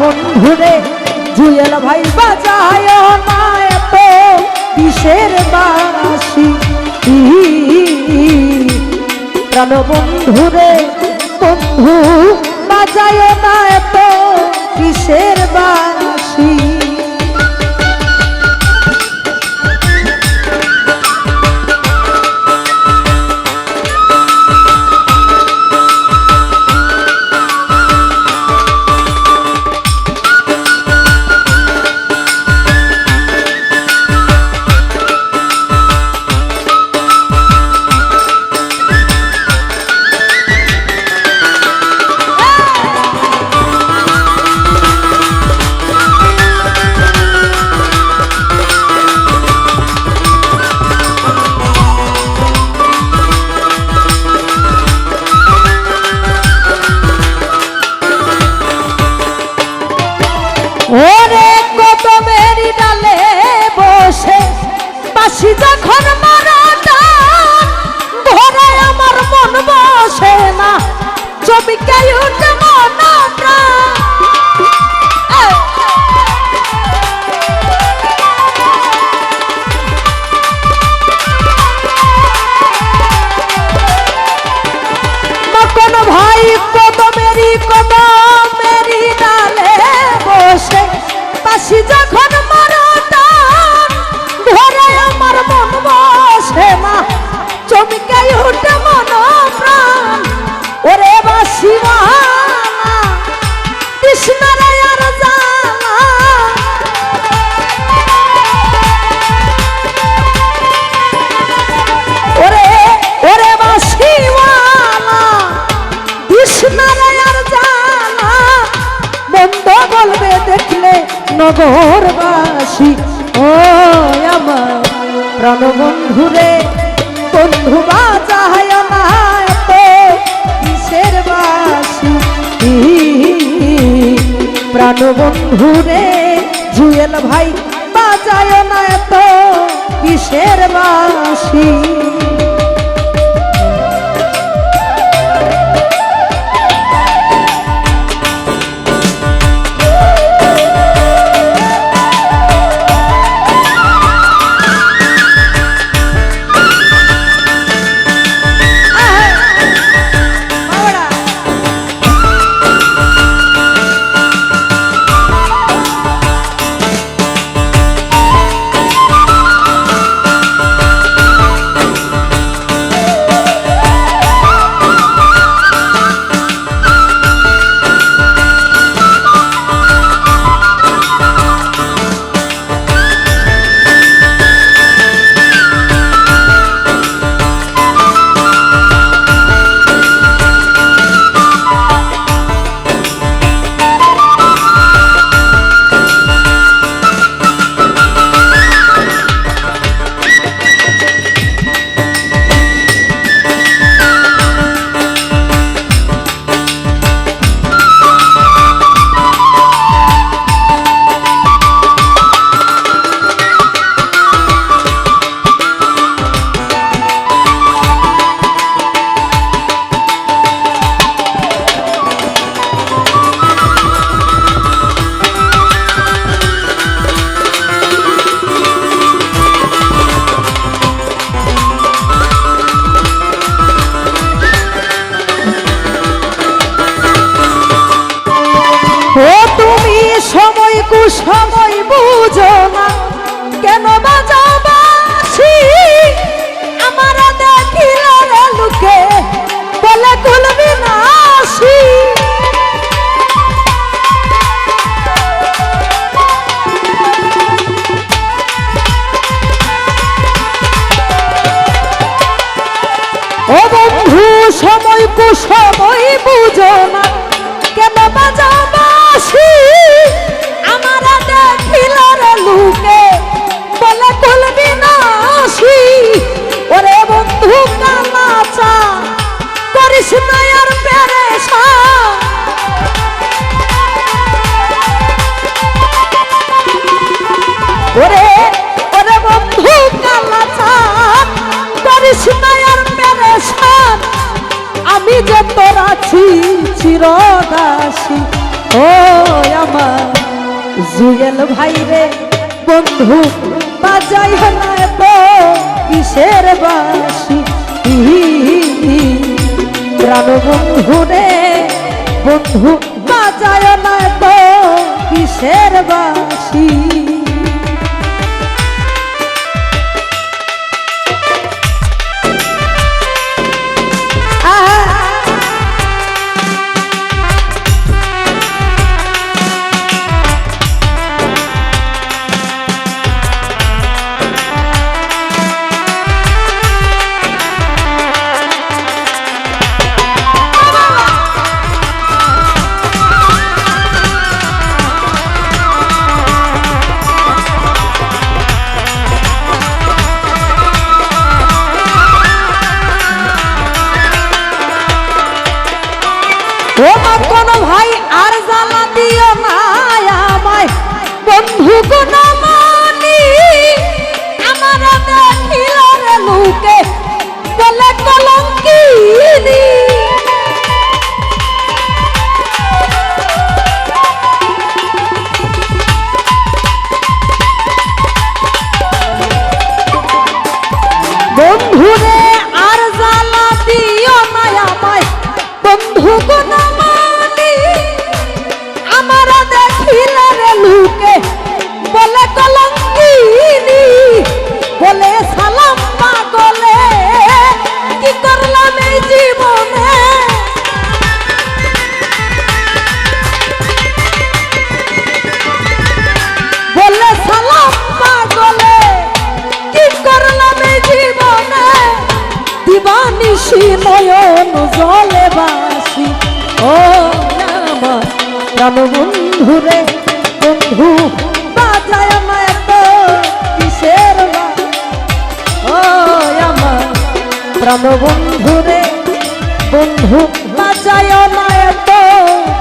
বন্ধুরে জুয়েল ভাই বাজায় না এত কিসের বাঁশি প্রাণ বন্ধুরে বন্ধু বাজায় না এত কিসের বাঁশি ওরে কত মেরি ডালে বসে বাসি যখন মারাটা ধরে আমার মন বসে না চমকে উঠে মনটা কোন ভাই কত মেরি ডালে বসে বাসি যখন মারাটা ধরে আমার মন বসে না চমকে উঠে মন প্রাণ ওরে বাসি কৃষ্ণারে আর জানা ওরে ওরে বাসি কৃষ্ণারে আর জানা মন্দ বলবে দেখলে নগরবাসী ও আমার প্রাণ বন্ধুরে বন্ধু বাজায় না এত কিসের বাঁশি প্রাণ বন্ধুরে জুয়েল ভাই বাজায় না এত কিসের বাঁশি সময় বুঝো না কেন বাজাও বাঁশি আমার দেখিলে লুকে বলে কুলবি নাশি ও বন্ধু সময় বুঝো না কেন বাজাও বাঁশি লুকে বলে কুলবি নাশি ওরে বন্ধু কালাচা করিস না আর পেরেশান ওরে ওরে বন্ধু কালাচা করিস না আর পেরেশান আমি যে তোর আছি চিরদাসী ও আমার জুয়েল ভাই রে বন্ধু বাজাই না তো কিসের বাঁশি প্রাণ বন্ধু রে বন্ধু বাজায় না তো কিসের বাঁশি ও মা কোন ভাই আর জ্বালা দিও না আমায় বন্ধু কোন মানি আমার দেখিল রে লোকে বলে কলঙ্কিনী বন্ধু রে আর জ্বালা দিও না আমায় বন্ধু কোন লুকে বলে কলঙ্কিনী বলে সালাম পাগলে কি করলাম এই জীবনে বলে সালাম পাগলে কি করলাম এই জীবনে দিবানিশি নয়ন জলে বাসি ও আমার প্রাণ বন্ধু রে বন্ধু বাজায় না তো কিসের ও আমার প্রাণ বন্ধু রে বন্ধু বাজায় না তো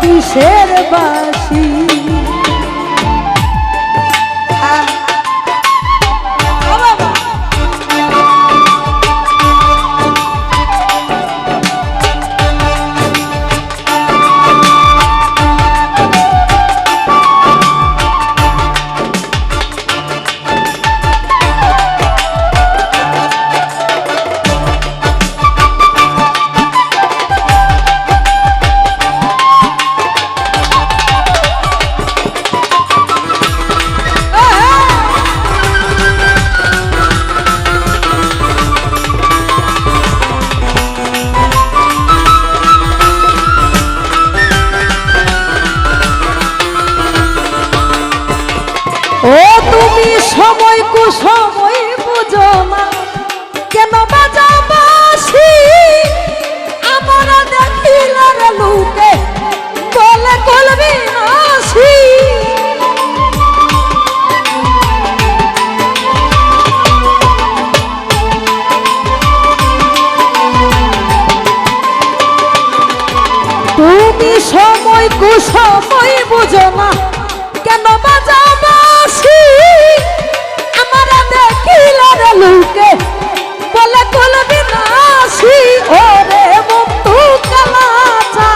কিসের বাঁশি ও তুমি সময় কুসময় বুঝো না কেন বাজাও বাঁশি আমার দেখিলে রে লোকে বলে কলবি নাশি তুমি সময় কুসময় বুঝো না কেন বাজাও বাঁশি আমার দেখিলে রে লোকে বলে কলবি নাশি ওরে বন্ধু কালাচা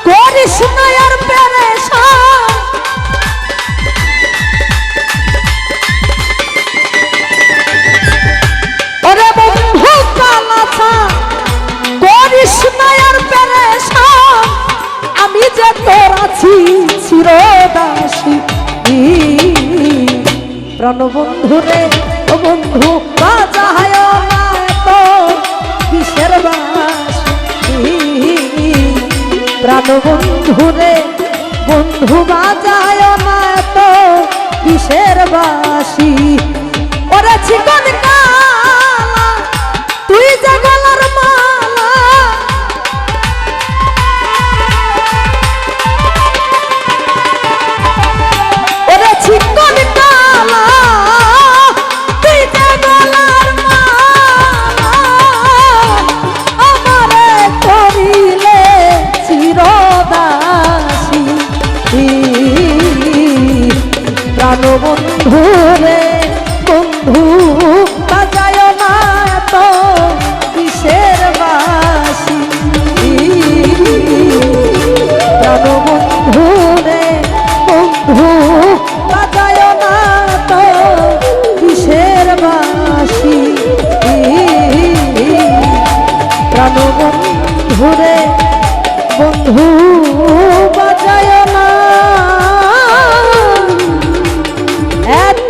করিস না আর পেরেশান ওরে বন্ধু কালাচা করিস না আর পেরেশান আমি যে তোর আছি চিরদাসী প্রাণ বন্ধু রে ও বন্ধু বাজায় না তো কিসের বাঁশি প্রাণ বন্ধু রে বন্ধু বাজায় না তো কিসের বাঁশি ওরে চিকন কালা তুই যে গলার মালা ওরে চিকন কালা তুই যে গলার মালা আমারে করিলে চিরদাসী প্রাণ বন্ধু রে বন্ধু বন্ধুরে বন্ধু বাজায় না এত